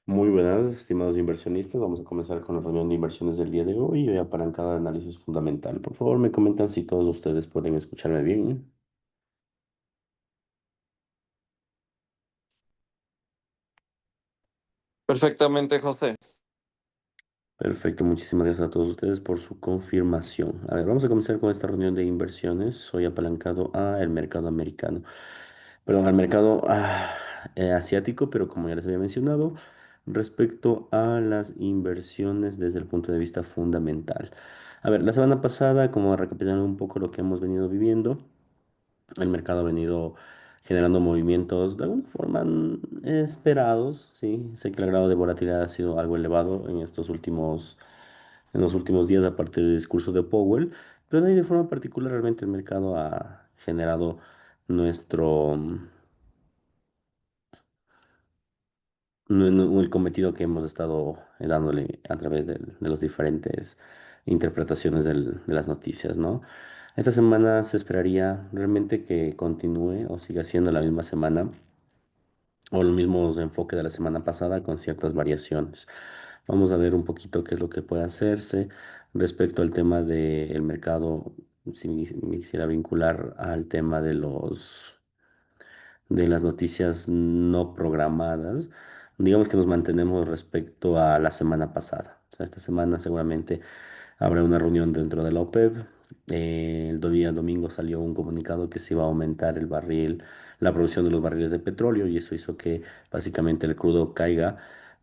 Muy buenas, estimados inversionistas. Vamos a comenzar con la reunión de inversiones del día de hoy, apalancada de análisis fundamental. Por favor, me comentan si todos ustedes pueden escucharme bien. Perfectamente, José. Perfecto, muchísimas gracias a todos ustedes por su confirmación. A ver, vamos a comenzar con esta reunión de inversiones. Soy apalancado al mercado americano, perdón, al mercado asiático, pero como ya les había mencionado, respecto a las inversiones desde el punto de vista fundamental. A ver, la semana pasada, como recapitulando un poco lo que hemos venido viviendo, el mercado ha venido generando movimientos de alguna forma esperados, sí. Sé que el grado de volatilidad ha sido algo elevado en los últimos días a partir del discurso de Powell, pero de ahí de forma particular realmente el mercado ha generado nuestro, el cometido que hemos estado dándole a través de las diferentes interpretaciones de las noticias, ¿no? Esta semana se esperaría realmente que continúe o siga siendo la misma semana o el mismo enfoque de la semana pasada con ciertas variaciones. Vamos a ver un poquito qué es lo que puede hacerse respecto al tema del mercado, si me quisiera vincular al tema de las noticias no programadas. Digamos que nos mantenemos respecto a la semana pasada. O sea, esta semana seguramente habrá una reunión dentro de la OPEP. El día domingo salió un comunicado que se iba a aumentar la producción de los barriles de petróleo y eso hizo que básicamente el crudo caiga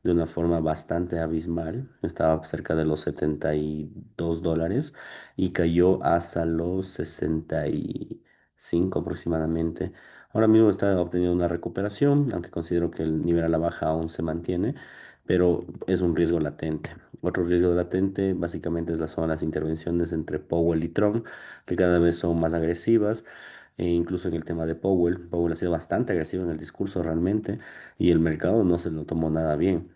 de una forma bastante abismal. Estaba cerca de los $72 y cayó hasta los 65 aproximadamente. Ahora mismo está obteniendo una recuperación, aunque considero que el nivel a la baja aún se mantiene, pero es un riesgo latente. Otro riesgo latente básicamente son las intervenciones entre Powell y Trump, que cada vez son más agresivas. E incluso en el tema de Powell, Powell ha sido bastante agresivo en el discurso realmente y el mercado no se lo tomó nada bien.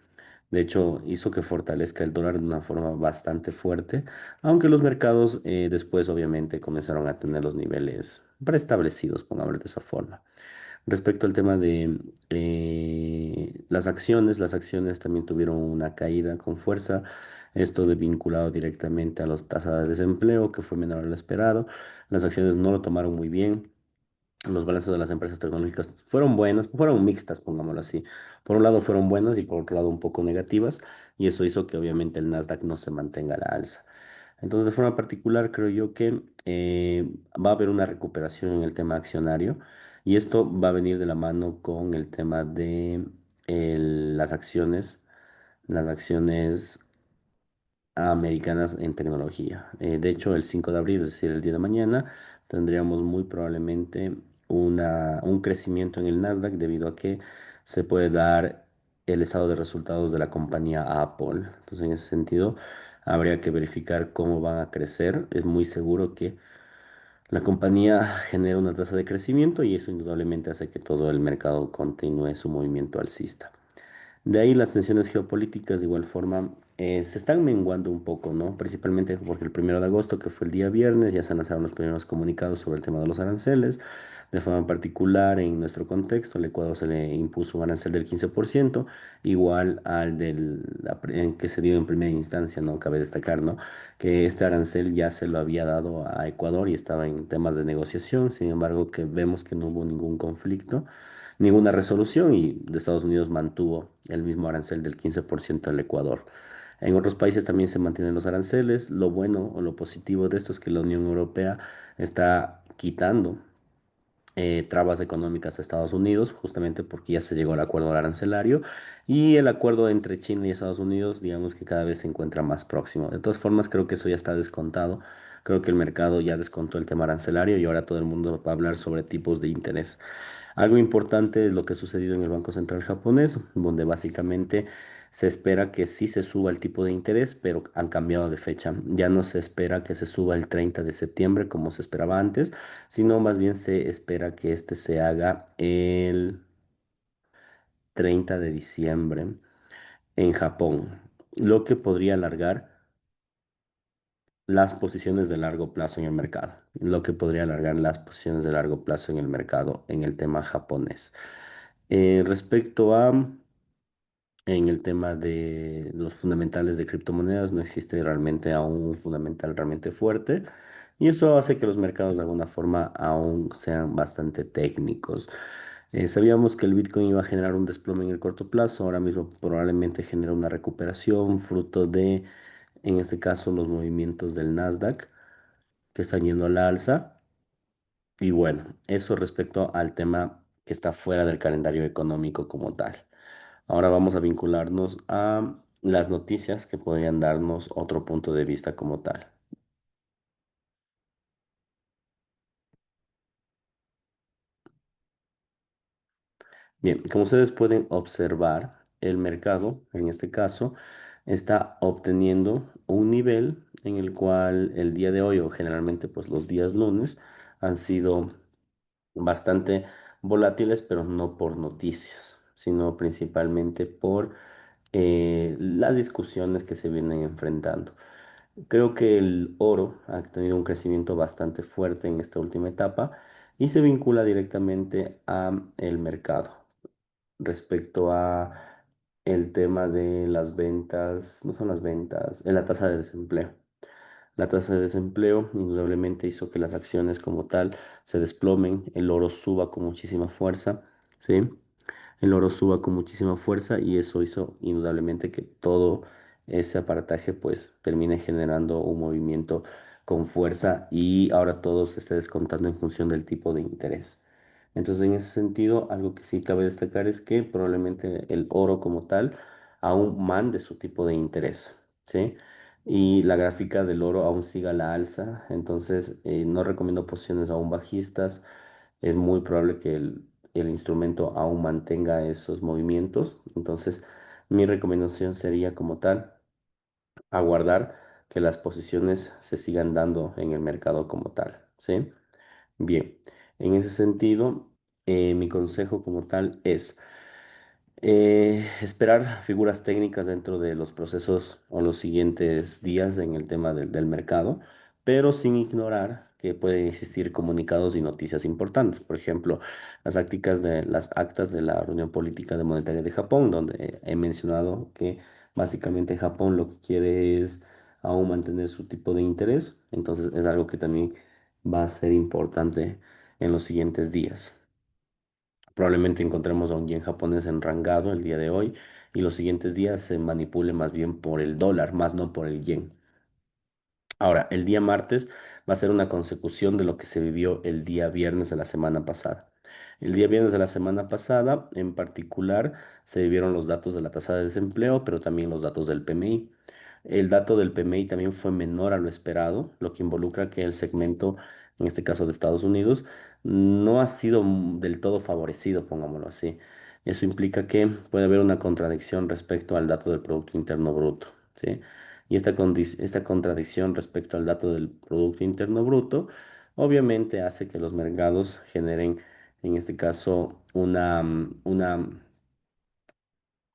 De hecho, hizo que fortalezca el dólar de una forma bastante fuerte, aunque los mercados después obviamente comenzaron a tener los niveles preestablecidos, pongámoslo de esa forma. Respecto al tema de las acciones también tuvieron una caída con fuerza, esto de vinculado directamente a las tasas de desempleo, que fue menor a lo esperado. Las acciones no lo tomaron muy bien. Los balances de las empresas tecnológicas fueron buenas, fueron mixtas, pongámoslo así. Por un lado fueron buenas y por otro lado un poco negativas, y eso hizo que obviamente el Nasdaq no se mantenga a la alza. Entonces, de forma particular, creo yo que va a haber una recuperación en el tema accionario, y esto va a venir de la mano con el tema de las acciones americanas en tecnología. De hecho, el 5 de abril, es decir, el día de mañana, tendríamos muy probablemente un crecimiento en el Nasdaq debido a que se puede dar el estado de resultados de la compañía Apple. Entonces, en ese sentido, habría que verificar cómo van a crecer. Es muy seguro que la compañía genera una tasa de crecimiento y eso indudablemente hace que todo el mercado continúe su movimiento alcista. De ahí las tensiones geopolíticas de igual forma se están menguando un poco, ¿no? Principalmente porque el 1 de agosto, que fue el día viernes, ya se lanzaron los primeros comunicados sobre el tema de los aranceles. De forma particular, en nuestro contexto, al Ecuador se le impuso un arancel del 15%, igual al que se dio en primera instancia, ¿no? Cabe destacar, ¿no? Que este arancel ya se lo había dado a Ecuador y estaba en temas de negociación, sin embargo, que vemos que no hubo ningún conflicto, ninguna resolución y de Estados Unidos mantuvo el mismo arancel del 15% al Ecuador. En otros países también se mantienen los aranceles. Lo bueno o lo positivo de esto es que la Unión Europea está quitando trabas económicas a Estados Unidos, justamente porque ya se llegó al acuerdo arancelario y el acuerdo entre China y Estados Unidos, digamos que cada vez se encuentra más próximo. De todas formas, creo que eso ya está descontado. Creo que el mercado ya descontó el tema arancelario y ahora todo el mundo va a hablar sobre tipos de interés. Algo importante es lo que ha sucedido en el Banco Central japonés, donde básicamente se espera que sí se suba el tipo de interés, pero han cambiado de fecha. Ya no se espera que se suba el 30 de septiembre como se esperaba antes, sino más bien se espera que este se haga el 30 de diciembre en Japón, lo que podría alargar las posiciones de largo plazo en el mercado, lo que podría alargar las posiciones de largo plazo en el mercado en el tema japonés. Respecto a En el tema de los fundamentales de criptomonedas no existe realmente aún un fundamental realmente fuerte y eso hace que los mercados de alguna forma aún sean bastante técnicos. Sabíamos que el Bitcoin iba a generar un desplome en el corto plazo, ahora mismo probablemente genera una recuperación fruto de, en este caso, los movimientos del Nasdaq que están yendo a la alza. Y bueno, eso respecto al tema que está fuera del calendario económico como tal. Ahora vamos a vincularnos a las noticias que podrían darnos otro punto de vista como tal. Bien, como ustedes pueden observar, el mercado, en este caso, está obteniendo un nivel en el cual el día de hoy o generalmente pues los días lunes han sido bastante volátiles, pero no por noticias, sino principalmente por las discusiones que se vienen enfrentando. Creo que el oro ha tenido un crecimiento bastante fuerte en esta última etapa y se vincula directamente a el mercado respecto a el tema de las ventas, no son las ventas, la tasa de desempleo. La tasa de desempleo indudablemente hizo que las acciones como tal se desplomen, el oro suba con muchísima fuerza, ¿sí? El oro suba con muchísima fuerza y eso hizo indudablemente que todo ese aparataje pues termine generando un movimiento con fuerza y ahora todo se esté descontando en función del tipo de interés. Entonces, en ese sentido, algo que sí cabe destacar es que probablemente el oro como tal aún mande su tipo de interés, ¿sí? Y la gráfica del oro aún siga a la alza, entonces no recomiendo posiciones aún bajistas. Es muy probable que el instrumento aún mantenga esos movimientos. Entonces, mi recomendación sería como tal, aguardar que las posiciones se sigan dando en el mercado como tal, ¿sí? Bien, en ese sentido, mi consejo como tal es esperar figuras técnicas dentro de los procesos o los siguientes días en el tema del mercado, pero sin ignorar que pueden existir comunicados y noticias importantes. Por ejemplo, las actas de la reunión política de monetaria de Japón, donde he mencionado que básicamente Japón lo que quiere es aún mantener su tipo de interés. Entonces es algo que también va a ser importante en los siguientes días. Probablemente encontremos a un yen japonés enrangado el día de hoy y los siguientes días se manipule más bien por el dólar, más no por el yen. Ahora, el día martes va a ser una consecución de lo que se vivió el día viernes de la semana pasada. El día viernes de la semana pasada, en particular, se vivieron los datos de la tasa de desempleo, pero también los datos del PMI. El dato del PMI también fue menor a lo esperado, lo que involucra que el segmento, en este caso de Estados Unidos, no ha sido del todo favorecido, pongámoslo así. Eso implica que puede haber una contradicción respecto al dato del Producto Interno Bruto, ¿sí? Y esta contradicción respecto al dato del Producto Interno Bruto, obviamente hace que los mercados generen, en este caso,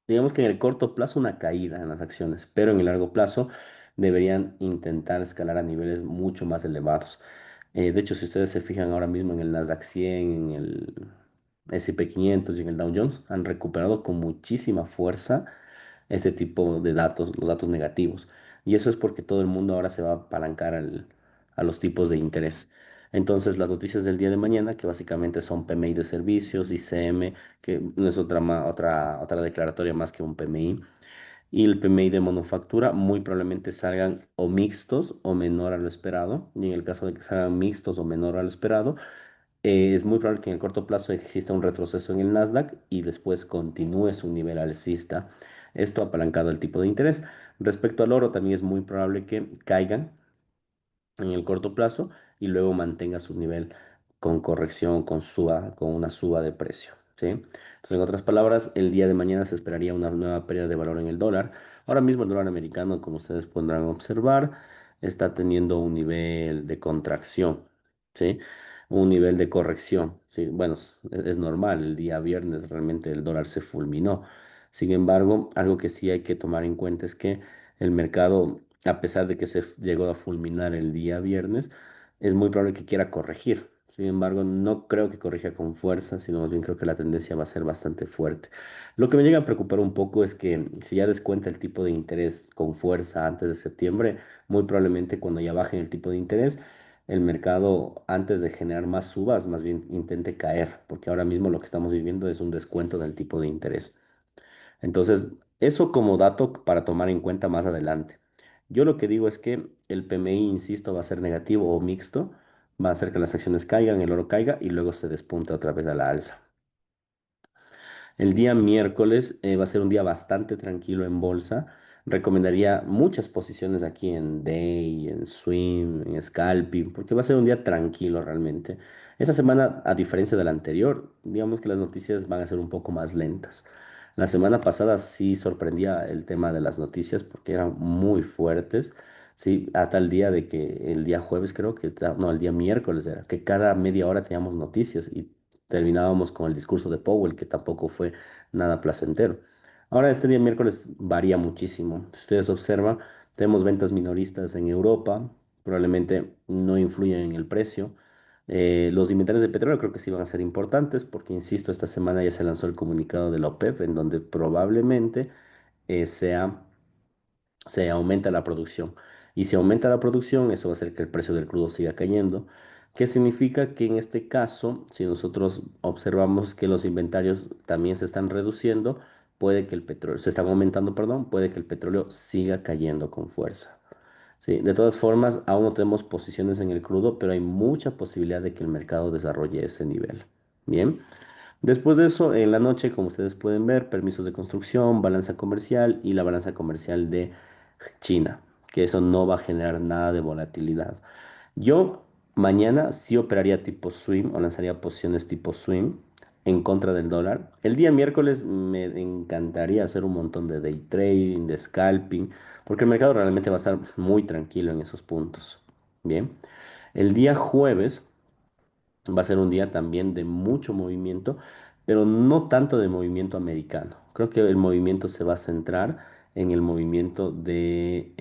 digamos que en el corto plazo una caída en las acciones, pero en el largo plazo deberían intentar escalar a niveles mucho más elevados. De hecho, si ustedes se fijan ahora mismo en el Nasdaq 100, en el S&P 500 y en el Dow Jones, han recuperado con muchísima fuerza este tipo de datos, los datos negativos. Y eso es porque todo el mundo ahora se va a apalancar a los tipos de interés. Entonces, las noticias del día de mañana, que básicamente son PMI de servicios, ICM, que no es otra declaratoria más que un PMI, y el PMI de manufactura, muy probablemente salgan o mixtos o menor a lo esperado. Y en el caso de que salgan mixtos o menor a lo esperado, es muy probable que en el corto plazo exista un retroceso en el Nasdaq y después continúe su nivel alcista. Esto apalancado el tipo de interés. Respecto al oro, también es muy probable que caigan en el corto plazo y luego mantenga su nivel con corrección, con una suba de precio, ¿sí? Entonces, en otras palabras, el día de mañana se esperaría una nueva pérdida de valor en el dólar. Ahora mismo el dólar americano, como ustedes podrán observar, está teniendo un nivel de contracción, ¿sí? Un nivel de corrección, ¿sí? Bueno, es normal, el día viernes realmente el dólar se fulminó. Sin embargo, algo que sí hay que tomar en cuenta es que el mercado, a pesar de que llegó a fulminar el día viernes, es muy probable que quiera corregir. Sin embargo, no creo que corrija con fuerza, sino más bien creo que la tendencia va a ser bastante fuerte. Lo que me llega a preocupar un poco es que si ya descuenta el tipo de interés con fuerza antes de septiembre, muy probablemente cuando ya bajen el tipo de interés, el mercado antes de generar más subas, más bien intente caer, porque ahora mismo lo que estamos viviendo es un descuento del tipo de interés. Entonces, eso como dato para tomar en cuenta más adelante. Yo lo que digo es que el PMI, insisto, va a ser negativo o mixto, va a hacer que las acciones caigan, el oro caiga y luego se despunte otra vez a la alza. El día miércoles va a ser un día bastante tranquilo en bolsa. Recomendaría muchas posiciones aquí en Day, en Swing, en Scalping, porque va a ser un día tranquilo realmente. Esta semana, a diferencia de la anterior, digamos que las noticias van a ser un poco más lentas. La semana pasada sí sorprendía el tema de las noticias porque eran muy fuertes, sí, a tal día de que el día jueves creo que, no, el día miércoles era, que cada media hora teníamos noticias y terminábamos con el discurso de Powell, que tampoco fue nada placentero. Ahora, este día miércoles varía muchísimo. Si ustedes observan, tenemos ventas minoristas en Europa, probablemente no influyen en el precio. Los inventarios de petróleo creo que sí van a ser importantes porque, insisto, esta semana ya se lanzó el comunicado de la OPEP en donde probablemente sea se aumenta la producción. Y si aumenta la producción, eso va a hacer que el precio del crudo siga cayendo, que significa que en este caso, si nosotros observamos que los inventarios también se están reduciendo, puede que el petróleo, se están aumentando, perdón, puede que el petróleo siga cayendo con fuerza. Sí, de todas formas, aún no tenemos posiciones en el crudo, pero hay mucha posibilidad de que el mercado desarrolle ese nivel. Bien. Después de eso, en la noche, como ustedes pueden ver, permisos de construcción, balanza comercial y la balanza comercial de China, que eso no va a generar nada de volatilidad. Yo mañana sí operaría tipo swing o lanzaría posiciones tipo swing en contra del dólar. El día miércoles me encantaría hacer un montón de day trading, de scalping, porque el mercado realmente va a estar muy tranquilo en esos puntos. Bien. El día jueves va a ser un día también de mucho movimiento, pero no tanto de movimiento americano. Creo que el movimiento se va a centrar en el movimiento de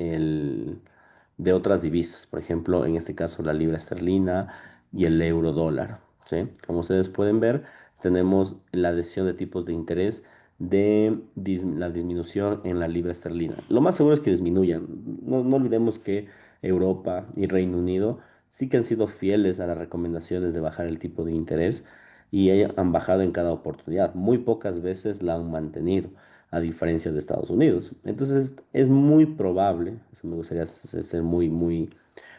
otras divisas, por ejemplo, en este caso la libra esterlina y el euro dólar. ¿Sí? Como ustedes pueden ver, tenemos la adhesión de tipos de interés la disminución en la libra esterlina. Lo más seguro es que disminuyan. No olvidemos que Europa y Reino Unido sí que han sido fieles a las recomendaciones de bajar el tipo de interés y han bajado en cada oportunidad. Muy pocas veces la han mantenido, a diferencia de Estados Unidos. Entonces es muy probable, eso me gustaría ser muy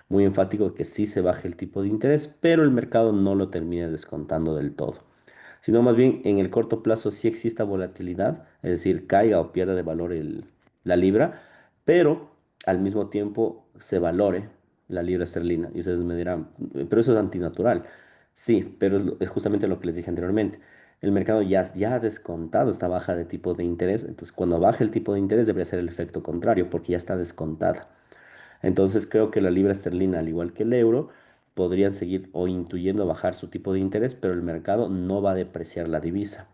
enfático, que sí se baje el tipo de interés, pero el mercado no lo termina descontando del todo, sino más bien en el corto plazo sí exista volatilidad, es decir, caiga o pierda de valor la libra, pero al mismo tiempo se valore la libra esterlina. Y ustedes me dirán, pero eso es antinatural. Sí, pero es justamente lo que les dije anteriormente. El mercado ya ha descontado esta baja de tipo de interés, entonces cuando baje el tipo de interés debería ser el efecto contrario, porque ya está descontada. Entonces creo que la libra esterlina, al igual que el euro, podrían seguir o intuyendo bajar su tipo de interés, pero el mercado no va a depreciar la divisa,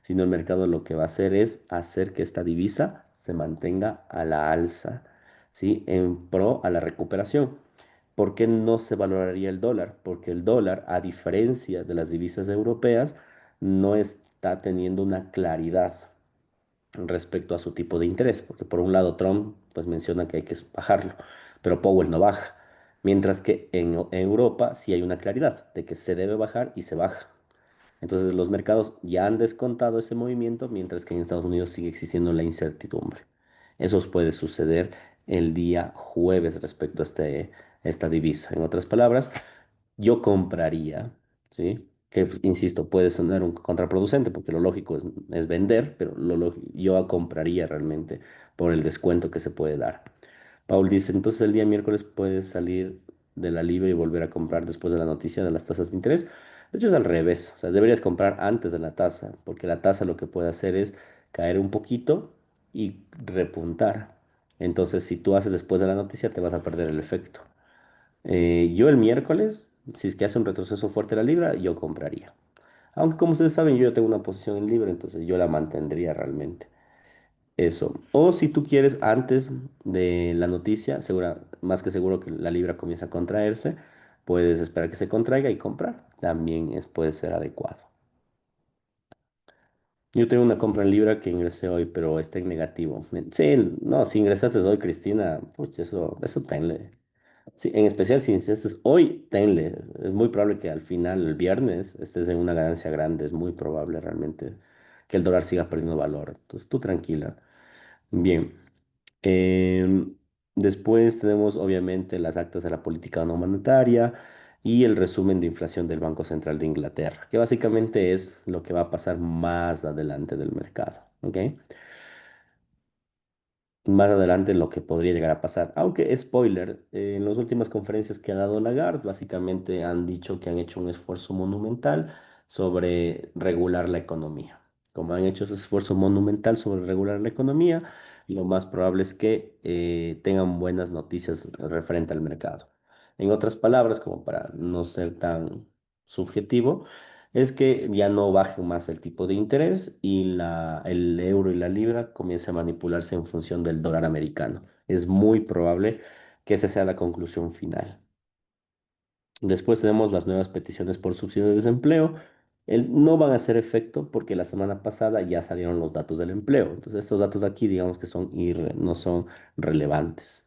sino el mercado lo que va a hacer es hacer que esta divisa se mantenga a la alza, ¿sí? En pro a la recuperación. ¿Por qué no se valoraría el dólar? Porque el dólar, a diferencia de las divisas europeas, no está teniendo una claridad respecto a su tipo de interés, porque por un lado Trump pues menciona que hay que bajarlo, pero Powell no baja, mientras que en Europa sí hay una claridad de que se debe bajar y se baja. Entonces los mercados ya han descontado ese movimiento, mientras que en Estados Unidos sigue existiendo la incertidumbre. Eso puede suceder el día jueves respecto a esta divisa. En otras palabras, yo compraría, ¿sí? Que, pues, insisto, puede sonar un contraproducente porque lo lógico es vender, pero yo compraría realmente por el descuento que se puede dar. Paul dice, entonces el día miércoles puedes salir de la libre y volver a comprar después de la noticia de las tasas de interés. De hecho es al revés, o sea, deberías comprar antes de la tasa, porque la tasa lo que puede hacer es caer un poquito y repuntar. Entonces, si tú haces después de la noticia, te vas a perder el efecto. Yo el miércoles, si es que hace un retroceso fuerte la libra, yo compraría. Aunque como ustedes saben, yo ya tengo una posición en libra, entonces yo la mantendría realmente. Eso. O si tú quieres, antes de la noticia, más que seguro que la libra comienza a contraerse, Puedes esperar que se contraiga y comprar. También puede ser adecuado. Yo tengo una compra en Libra que ingresé hoy, pero está en negativo. Sí, no, si ingresaste hoy, Cristina, pucha, eso tenle. Sí, en especial si ingresaste hoy, tenle. Es muy probable que al final, el viernes, estés en una ganancia grande. Es muy probable realmente que el dólar siga perdiendo valor. Entonces, tú tranquila. Bien. Em, Después tenemos obviamente las actas de la política no monetaria y el resumen de inflación del Banco Central de Inglaterra, que básicamente es lo que va a pasar más adelante del mercado, ¿ok? Más adelante lo que podría llegar a pasar. Aunque, spoiler, en las últimas conferencias que ha dado Lagarde, básicamente han dicho que han hecho un esfuerzo monumental sobre regular la economía. Como han hecho ese esfuerzo monumental sobre regular la economía, lo más probable es que tengan buenas noticias referente al mercado. En otras palabras, como para no ser tan subjetivo, es que ya no baje más el tipo de interés y el euro y la libra comience a manipularse en función del dólar americano. Es muy probable que esa sea la conclusión final. Después tenemos las nuevas peticiones por subsidio de desempleo. No van a hacer efecto porque la semana pasada ya salieron los datos del empleo. Entonces, estos datos de aquí, digamos que no son relevantes.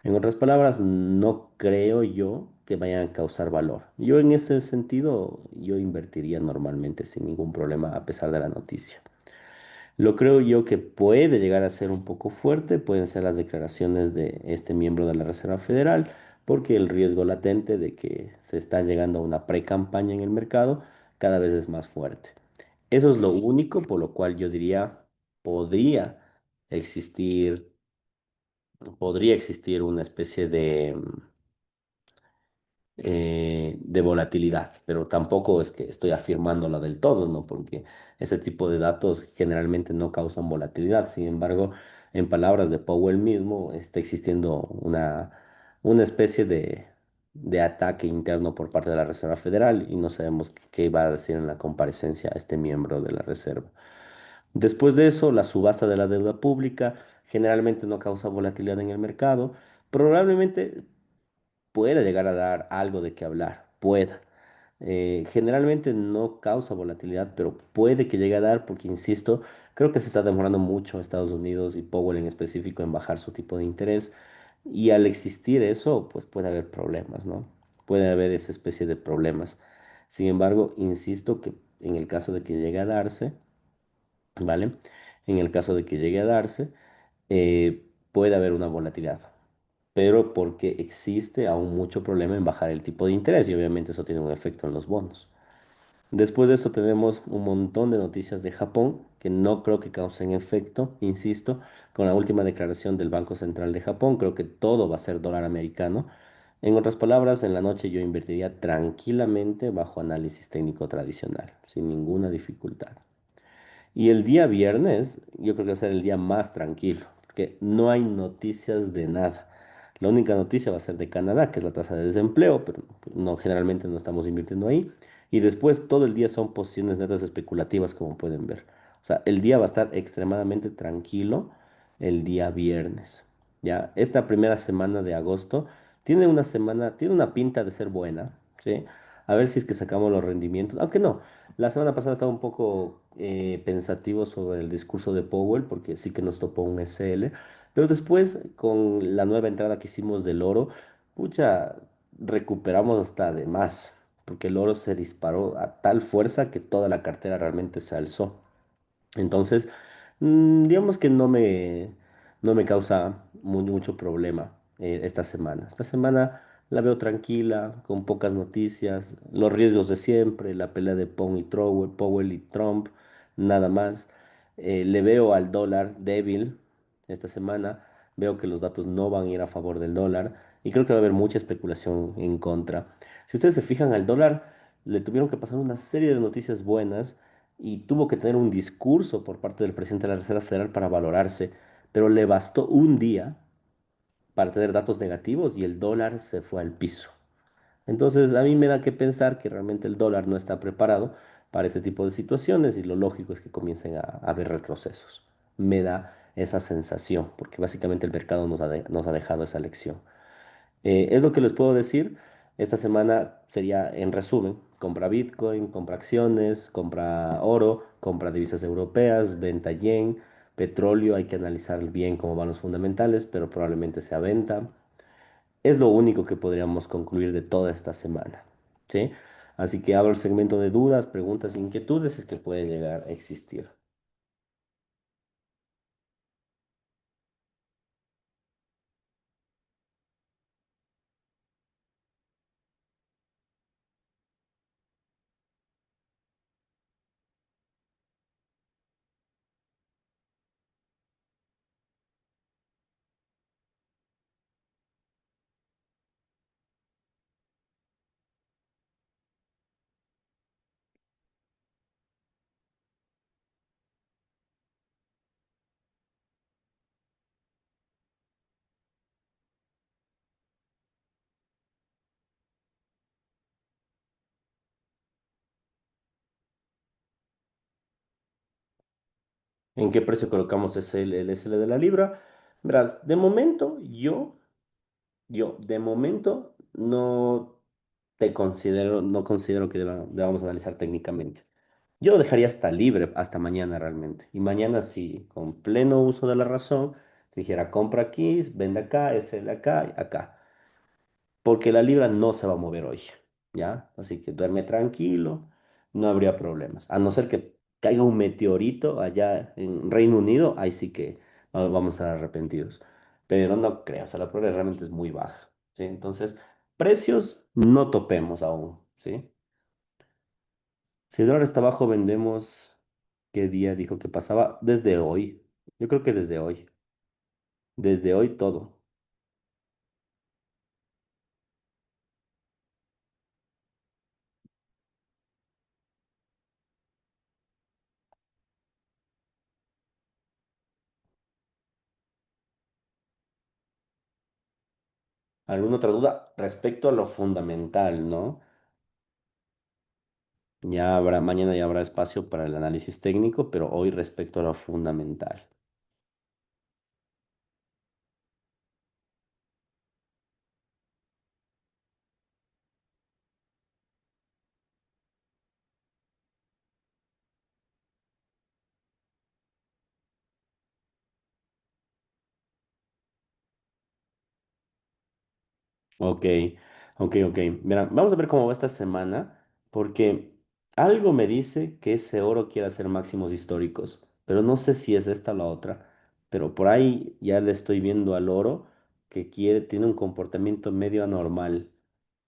En otras palabras, no creo yo que vayan a causar valor. Yo en ese sentido, yo invertiría normalmente sin ningún problema a pesar de la noticia. Lo creo yo que puede llegar a ser un poco fuerte, pueden ser las declaraciones de este miembro de la Reserva Federal, porque el riesgo latente de que se está llegando a una pre-campaña en el mercado cada vez es más fuerte. Eso es lo único por lo cual yo diría podría existir, podría existir una especie de volatilidad, pero tampoco es que estoy afirmándola del todo, ¿no? Porque ese tipo de datos generalmente no causan volatilidad. Sin embargo, en palabras de Powell mismo, está existiendo una especie de ataque interno por parte de la Reserva Federal y no sabemos qué va a decir en la comparecencia este miembro de la Reserva. Después de eso, la subasta de la deuda pública generalmente no causa volatilidad en el mercado. Probablemente pueda llegar a dar algo de qué hablar, pueda. Generalmente no causa volatilidad, pero puede que llegue a dar porque, insisto, creo que se está demorando mucho Estados Unidos y Powell en específico en bajar su tipo de interés. Y al existir eso, pues puede haber problemas, ¿no? Puede haber esa especie de problemas. Sin embargo, insisto que en el caso de que llegue a darse, ¿vale? En el caso de que llegue a darse, puede haber una volatilidad, pero porque existe aún mucho problema en bajar el tipo de interés y obviamente eso tiene un efecto en los bonos. Después de eso tenemos un montón de noticias de Japón que no creo que causen efecto, insisto, con la última declaración del Banco Central de Japón, creo que todo va a ser dólar americano. En otras palabras, en la noche yo invertiría tranquilamente bajo análisis técnico tradicional, sin ninguna dificultad. Y el día viernes, yo creo que va a ser el día más tranquilo, porque no hay noticias de nada. La única noticia va a ser de Canadá, que es la tasa de desempleo, pero no, generalmente no estamos invirtiendo ahí. Y después todo el día son posiciones netas especulativas, como pueden ver. O sea, el día va a estar extremadamente tranquilo el día viernes. Ya, esta primera semana de agosto tiene una pinta de ser buena, ¿sí? A ver si es que sacamos los rendimientos, aunque no. La semana pasada estaba un poco pensativo sobre el discurso de Powell porque sí que nos topó un SL, pero después con la nueva entrada que hicimos del oro, pucha, recuperamos hasta de más, porque el oro se disparó a tal fuerza que toda la cartera realmente se alzó. Entonces, digamos que no me causa mucho problema esta semana. Esta semana la veo tranquila, con pocas noticias, los riesgos de siempre, la pelea de Powell y Trump, nada más. Le veo al dólar débil esta semana, veo que los datos no van a ir a favor del dólar y creo que va a haber mucha especulación en contra. Si ustedes se fijan al dólar, le tuvieron que pasar una serie de noticias buenas y tuvo que tener un discurso por parte del presidente de la Reserva Federal para valorarse, pero le bastó un día para tener datos negativos y el dólar se fue al piso. Entonces, a mí me da que pensar que realmente el dólar no está preparado para este tipo de situaciones y lo lógico es que comiencen a haber retrocesos. Me da esa sensación, porque básicamente el mercado nos ha dejado esa lección. Es lo que les puedo decir. Esta semana sería, en resumen, compra Bitcoin, compra acciones, compra oro, compra divisas europeas, venta yen, petróleo, hay que analizar bien cómo van los fundamentales, pero probablemente sea venta. Es lo único que podríamos concluir de toda esta semana, ¿sí? Así que abro el segmento de dudas, preguntas, inquietudes, es que puede llegar a existir. ¿En qué precio colocamos el SL de la libra? Verás, de momento de momento no no considero que debamos analizar técnicamente. Yo lo dejaría hasta libre hasta mañana realmente. Y mañana sí, con pleno uso de la razón, te dijera compra aquí, vende acá, SL acá, y acá. Porque la libra no se va a mover hoy, ¿ya? Así que duerme tranquilo, no habría problemas. A no ser que caiga un meteorito allá en Reino Unido, ahí sí que vamos a estar arrepentidos. Pero no creo, o sea, la probabilidad realmente es muy baja, ¿sí? Entonces, precios no topemos aún, ¿sí? Si el dólar está bajo, vendemos. ¿Qué día dijo que pasaba? Desde hoy. Yo creo que desde hoy. Desde hoy todo. ¿Alguna otra duda respecto a lo fundamental, no? Mañana ya habrá espacio para el análisis técnico, pero hoy respecto a lo fundamental. Ok, ok. Mira, vamos a ver cómo va esta semana, porque algo me dice que ese oro quiere hacer máximos históricos, pero no sé si es esta o la otra. Pero por ahí ya le estoy viendo al oro que tiene un comportamiento medio anormal.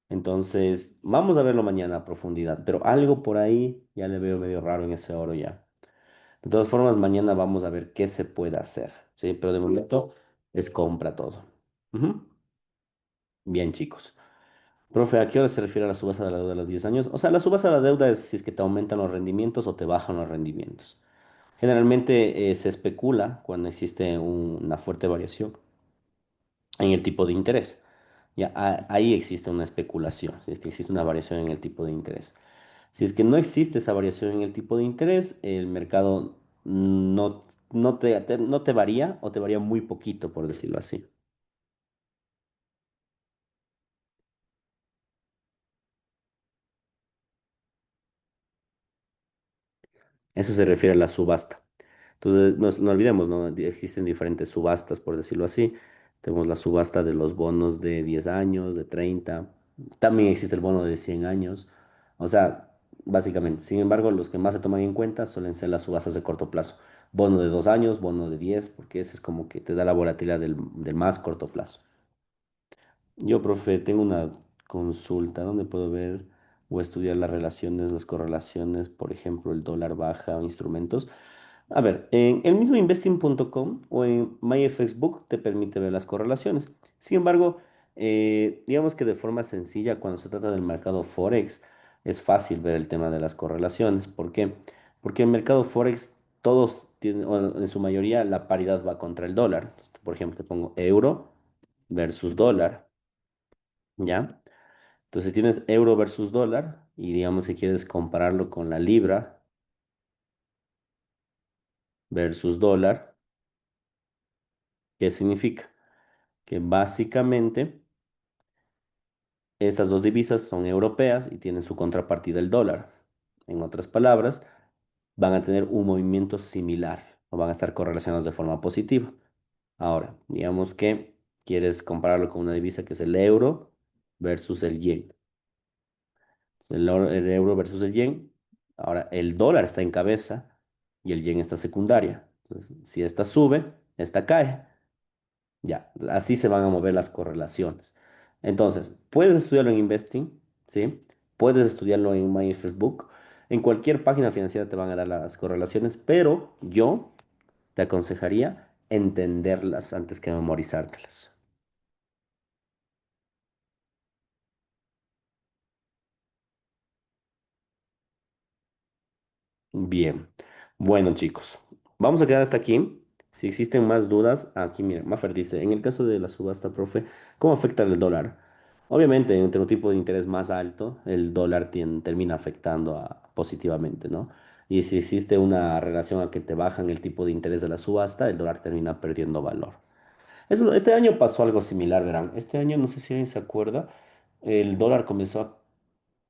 Entonces, vamos a verlo mañana a profundidad, pero algo por ahí ya le veo medio raro en ese oro ya. De todas formas, mañana vamos a ver qué se puede hacer, ¿sí? Pero de momento es compra todo. Ujú. Bien, chicos. Profe, ¿a qué hora se refiere a la subasta de la deuda de los 10 años? O sea, la subasta de la deuda es si es que te aumentan los rendimientos o te bajan los rendimientos. Generalmente se especula cuando existe una fuerte variación en el tipo de interés. Ya, ahí existe una especulación, si es que existe una variación en el tipo de interés. Si es que no existe esa variación en el tipo de interés, el mercado no te varía o te varía muy poquito, por decirlo así. Eso se refiere a la subasta. Entonces, no olvidemos, ¿no? Existen diferentes subastas, por decirlo así. Tenemos la subasta de los bonos de 10 años, de 30. También existe el bono de 100 años. O sea, básicamente. Sin embargo, los que más se toman en cuenta suelen ser las subastas de corto plazo. Bono de 2 años, bono de 10, porque ese es como que te da la volatilidad del más corto plazo. Yo, profe, tengo una consulta donde puedo ver o estudiar las relaciones, las correlaciones, por ejemplo, el dólar baja o instrumentos. A ver, en el mismo investing.com o en MyFXBook te permite ver las correlaciones. Sin embargo, digamos que de forma sencilla, cuando se trata del mercado Forex, es fácil ver el tema de las correlaciones. ¿Por qué? Porque el mercado Forex, todos tienen, o en su mayoría, la paridad va contra el dólar. Entonces, por ejemplo, te pongo euro versus dólar, ¿ya? Entonces tienes euro versus dólar y digamos que quieres compararlo con la libra versus dólar. ¿Qué significa? Que básicamente Estas dos divisas son europeas y tienen su contrapartida el dólar. En otras palabras, van a tener un movimiento similar o van a estar correlacionados de forma positiva. Ahora, digamos que quieres compararlo con una divisa que es el euro versus el yen. El euro versus el yen. Ahora, el dólar está en cabeza y el yen está secundaria. Entonces, si esta sube, esta cae. Ya, así se van a mover las correlaciones. Entonces, puedes estudiarlo en Investing, ¿sí? Puedes estudiarlo en MyFacebook. En cualquier página financiera te van a dar las correlaciones, pero yo te aconsejaría entenderlas antes que memorizártelas. Bien, bueno chicos, vamos a quedar hasta aquí. Si existen más dudas, aquí mira, Mafer dice, en el caso de la subasta, profe, ¿cómo afecta el dólar? Obviamente, entre un tipo de interés más alto, el dólar termina afectando positivamente, ¿no? Y si existe una relación a que te bajan el tipo de interés de la subasta, el dólar termina perdiendo valor. Este año pasó algo similar, verán. Este año, no sé si alguien se acuerda, el dólar comenzó a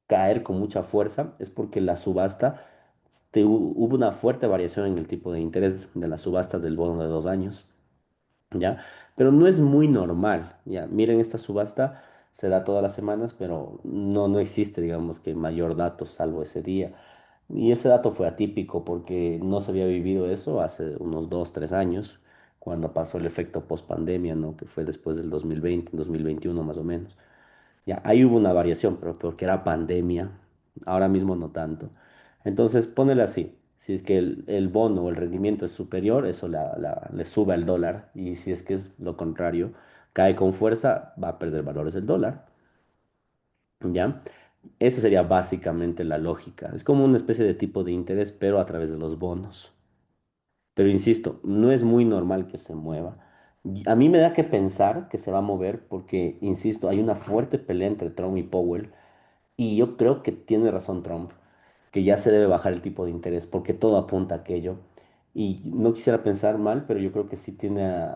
caer con mucha fuerza, es porque la subasta, hubo una fuerte variación en el tipo de interés de la subasta del bono de 2 años, ¿ya? Pero no es muy normal, ¿ya? Miren, esta subasta se da todas las semanas, pero no existe, digamos, que mayor dato salvo ese día. Y ese dato fue atípico porque no se había vivido eso hace unos 2, 3 años, cuando pasó el efecto post-pandemia, ¿no? Que fue después del 2020, 2021 más o menos. Ya, ahí hubo una variación, pero porque era pandemia, ahora mismo no tanto. Entonces, ponele así, si es que el bono o el rendimiento es superior, eso le sube al dólar, y si es que es lo contrario, cae con fuerza, va a perder valores el dólar, ¿ya? Eso sería básicamente la lógica. Es como una especie de tipo de interés, pero a través de los bonos. Pero insisto, no es muy normal que se mueva. Y a mí me da que pensar que se va a mover porque, insisto, hay una fuerte pelea entre Trump y Powell. Y yo creo que tiene razón Trump, que ya se debe bajar el tipo de interés, porque todo apunta a aquello. Y no quisiera pensar mal, pero yo creo que sí tiene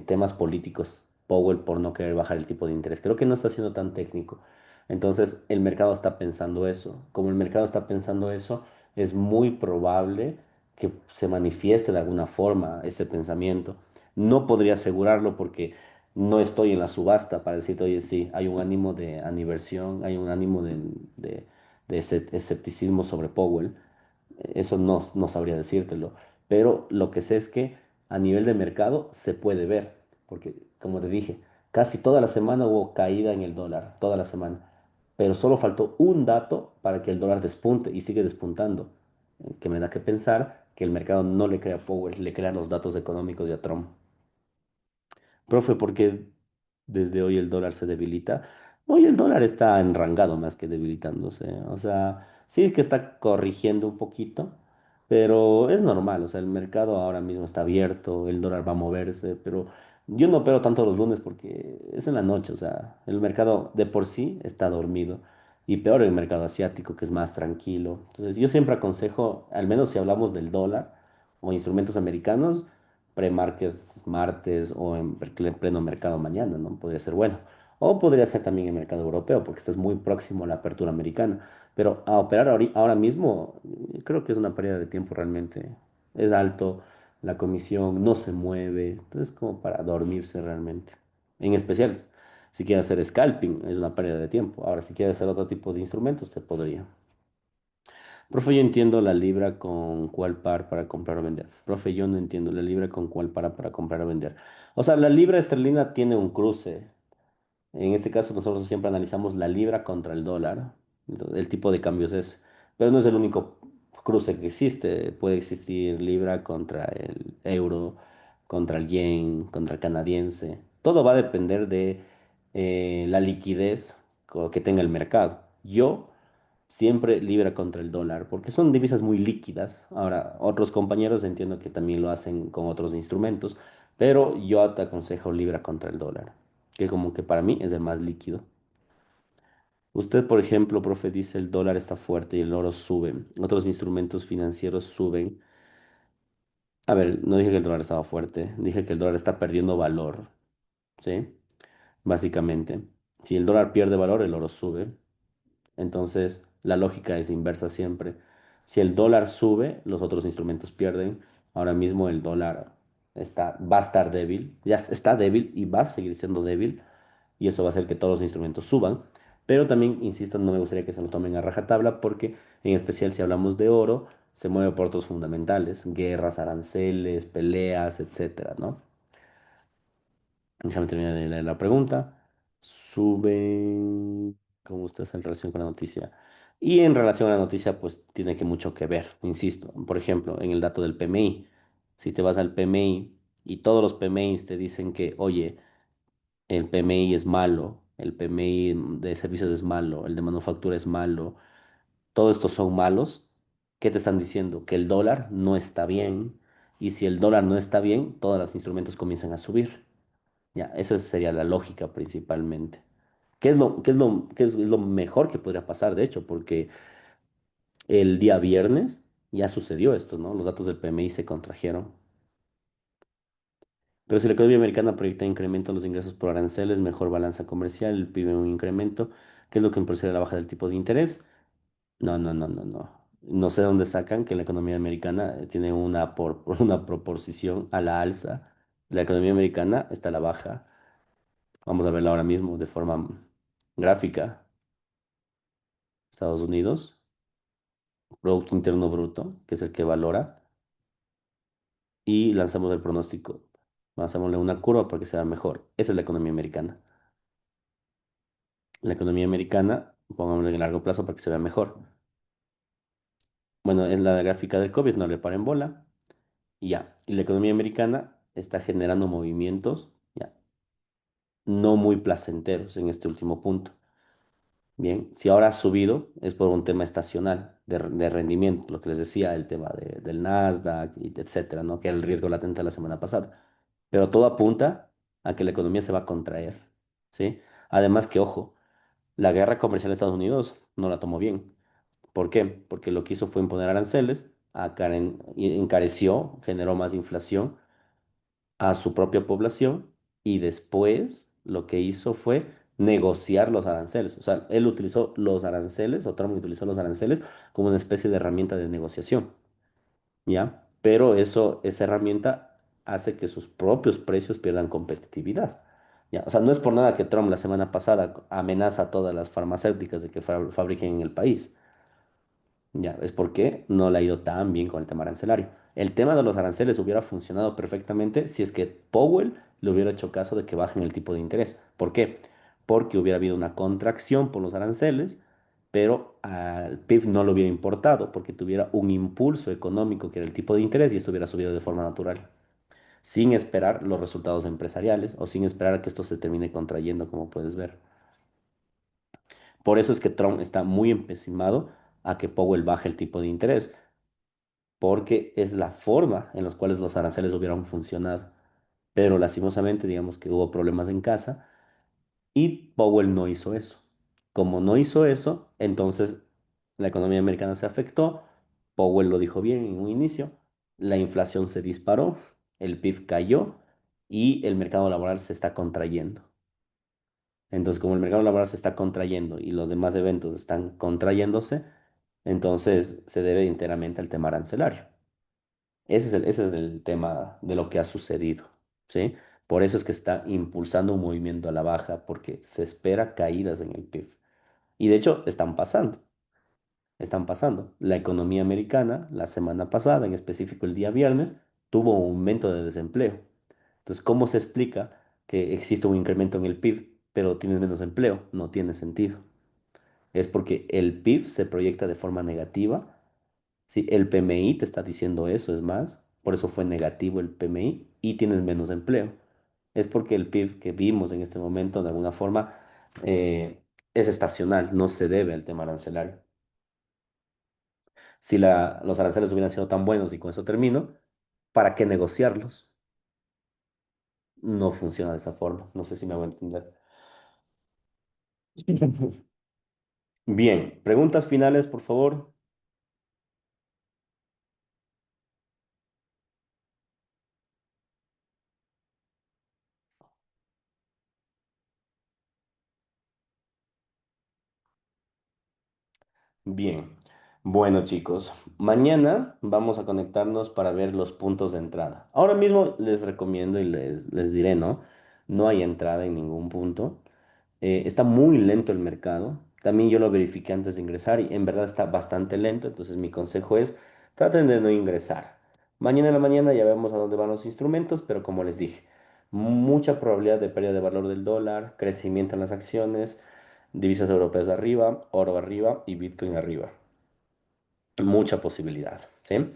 temas políticos Powell por no querer bajar el tipo de interés. Creo que no está siendo tan técnico. Entonces, el mercado está pensando eso. Como el mercado está pensando eso, es muy probable que se manifieste de alguna forma ese pensamiento. No podría asegurarlo porque no estoy en la subasta para decirte, oye, sí, hay un ánimo de aniversión, hay un ánimo de escepticismo sobre Powell. Eso no sabría decírtelo. Pero lo que sé es que a nivel de mercado se puede ver, porque como te dije, casi toda la semana hubo caída en el dólar, toda la semana. Pero solo faltó un dato para que el dólar despunte y sigue despuntando, que me da que pensar que el mercado no le crea a Powell, le crea los datos económicos y a Trump. Profe, ¿por qué desde hoy el dólar se debilita? Hoy el dólar está enrangado más que debilitándose. O sea, sí es que está corrigiendo un poquito, pero es normal. O sea, el mercado ahora mismo está abierto, el dólar va a moverse, pero yo no opero tanto los lunes porque es en la noche. O sea, el mercado de por sí está dormido y peor el mercado asiático que es más tranquilo. Entonces, yo siempre aconsejo, al menos si hablamos del dólar o instrumentos americanos, pre-market martes o en pleno mercado mañana, ¿no? Podría ser bueno. O podría ser también en mercado europeo, porque estás muy próximo a la apertura americana. Pero a operar ahora mismo, creo que es una pérdida de tiempo realmente. Es alto, la comisión no se mueve, entonces como para dormirse realmente. En especial, si quieres hacer scalping, es una pérdida de tiempo. Ahora, si quieres hacer otro tipo de instrumentos, se podría. Profe, yo entiendo la libra con cuál par para comprar o vender. Profe, yo no entiendo la libra con cuál para comprar o vender. O sea, la libra esterlina tiene un cruce. En este caso, nosotros siempre analizamos la libra contra el dólar. Entonces, el tipo de cambio es ese. Pero no es el único cruce que existe. Puede existir libra contra el euro, contra el yen, contra el canadiense. Todo va a depender de la liquidez que tenga el mercado. Yo siempre libra contra el dólar, porque son divisas muy líquidas. Ahora, otros compañeros entiendo que también lo hacen con otros instrumentos, pero yo te aconsejo libra contra el dólar, que como que para mí es el más líquido. Usted, por ejemplo, profe, dice el dólar está fuerte y el oro sube. Otros instrumentos financieros suben. A ver, no dije que el dólar estaba fuerte, dije que el dólar está perdiendo valor, ¿sí? Básicamente. Si el dólar pierde valor, el oro sube. Entonces, la lógica es inversa siempre. Si el dólar sube, los otros instrumentos pierden. Ahora mismo el dólar va a estar débil, ya está débil y va a seguir siendo débil, y eso va a hacer que todos los instrumentos suban. Pero también, insisto, no me gustaría que se lo tomen a rajatabla porque, en especial si hablamos de oro, se mueve por otros fundamentales, guerras, aranceles, peleas, etcétera, ¿no? Déjame terminar de leer la pregunta. Sube, ¿cómo estás en relación con la noticia? Y en relación a la noticia, pues tiene que mucho que ver, insisto. Por ejemplo, en el dato del PMI. Si te vas al PMI y todos los PMIs te dicen que, oye, el PMI es malo, el PMI de servicios es malo, el de manufactura es malo, todos estos son malos, ¿qué te están diciendo? Que el dólar no está bien. Y si el dólar no está bien, todos los instrumentos comienzan a subir. Ya, esa sería la lógica principalmente. Es lo mejor que podría pasar, de hecho? Porque el día viernes ya sucedió esto, ¿no? Los datos del PMI se contrajeron. Pero si la economía americana proyecta incremento en los ingresos por aranceles, mejor balanza comercial, el PIB en un incremento, ¿qué es lo que impulsaría la baja del tipo de interés? No, no, no, no, no. No sé dónde sacan que la economía americana tiene una proporción a la alza. La economía americana está a la baja. Vamos a verla ahora mismo de forma gráfica. Estados Unidos, Producto Interno Bruto, que es el que valora, y lanzamos el pronóstico. Lanzámosle una curva para que sea mejor. Esa es la economía americana. La economía americana, pongámosle en largo plazo para que se vea mejor. Bueno, es la gráfica del COVID, no le paren bola. Y ya. Y la economía americana está generando movimientos, ya, no muy placenteros en este último punto. Bien, si ahora ha subido es por un tema estacional de rendimiento, lo que les decía, el tema del Nasdaq, etcétera, ¿no? Que era el riesgo latente la semana pasada. Pero todo apunta a que la economía se va a contraer, ¿sí? Además que, ojo, la guerra comercial de Estados Unidos no la tomó bien. ¿Por qué? Porque lo que hizo fue imponer aranceles, y encareció, generó más inflación a su propia población y después lo que hizo fue negociar los aranceles. O sea, él utilizó los aranceles, o Trump utilizó los aranceles como una especie de herramienta de negociación, ¿ya? Pero esa herramienta hace que sus propios precios pierdan competitividad. ¿Ya? O sea, no es por nada que Trump la semana pasada amenaza a todas las farmacéuticas de que fabriquen en el país. Ya, es porque no le ha ido tan bien con el tema arancelario. El tema de los aranceles hubiera funcionado perfectamente si es que Powell le hubiera hecho caso de que bajen el tipo de interés. ¿Por qué? Porque hubiera habido una contracción por los aranceles, pero al PIB no lo hubiera importado porque tuviera un impulso económico que era el tipo de interés y esto hubiera subido de forma natural, sin esperar los resultados empresariales o sin esperar a que esto se termine contrayendo, como puedes ver. Por eso es que Trump está muy empecinado a que Powell baje el tipo de interés porque es la forma en la cual los aranceles hubieran funcionado. Pero lastimosamente, digamos que hubo problemas en casa y Powell no hizo eso. Como no hizo eso, entonces la economía americana se afectó. Powell lo dijo bien en un inicio. La inflación se disparó, el PIB cayó y el mercado laboral se está contrayendo. Entonces, como el mercado laboral se está contrayendo y los demás eventos están contrayéndose, entonces se debe enteramente al tema arancelario. Ese es el tema de lo que ha sucedido, ¿sí? Por eso es que está impulsando un movimiento a la baja, porque se espera caídas en el PIB. Y de hecho, están pasando, están pasando. La economía americana, la semana pasada, en específico el día viernes, tuvo un aumento de desempleo. Entonces, ¿cómo se explica que existe un incremento en el PIB, pero tienes menos empleo? No tiene sentido. Es porque el PIB se proyecta de forma negativa. Sí, el PMI te está diciendo eso, es más, por eso fue negativo el PMI y tienes menos empleo. Es porque el PIB que vimos en este momento, de alguna forma, es estacional, no se debe al tema arancelario. Si los aranceles hubieran sido tan buenos, y con eso termino, ¿para qué negociarlos? No funciona de esa forma, no sé si me voy a entender. Bien, preguntas finales, por favor. Bien, bueno chicos, mañana vamos a conectarnos para ver los puntos de entrada. Ahora mismo les recomiendo y les diré, ¿no? No hay entrada en ningún punto. Está muy lento el mercado. También yo lo verifiqué antes de ingresar y en verdad está bastante lento. Entonces mi consejo es, traten de no ingresar. Mañana en la mañana ya vemos a dónde van los instrumentos, pero como les dije, mucha probabilidad de pérdida de valor del dólar, crecimiento en las acciones, divisas europeas arriba, oro arriba y Bitcoin arriba. Mucha posibilidad, ¿sí?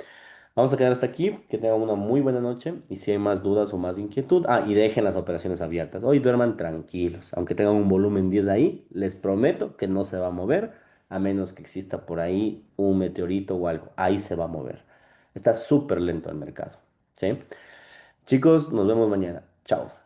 Vamos a quedar hasta aquí, que tengan una muy buena noche y si hay más dudas o más inquietud, y dejen las operaciones abiertas. Hoy duerman tranquilos, aunque tengan un volumen 10 ahí, les prometo que no se va a mover a menos que exista por ahí un meteorito o algo. Ahí se va a mover. Está súper lento el mercado, ¿sí? Chicos, nos vemos mañana. Chao.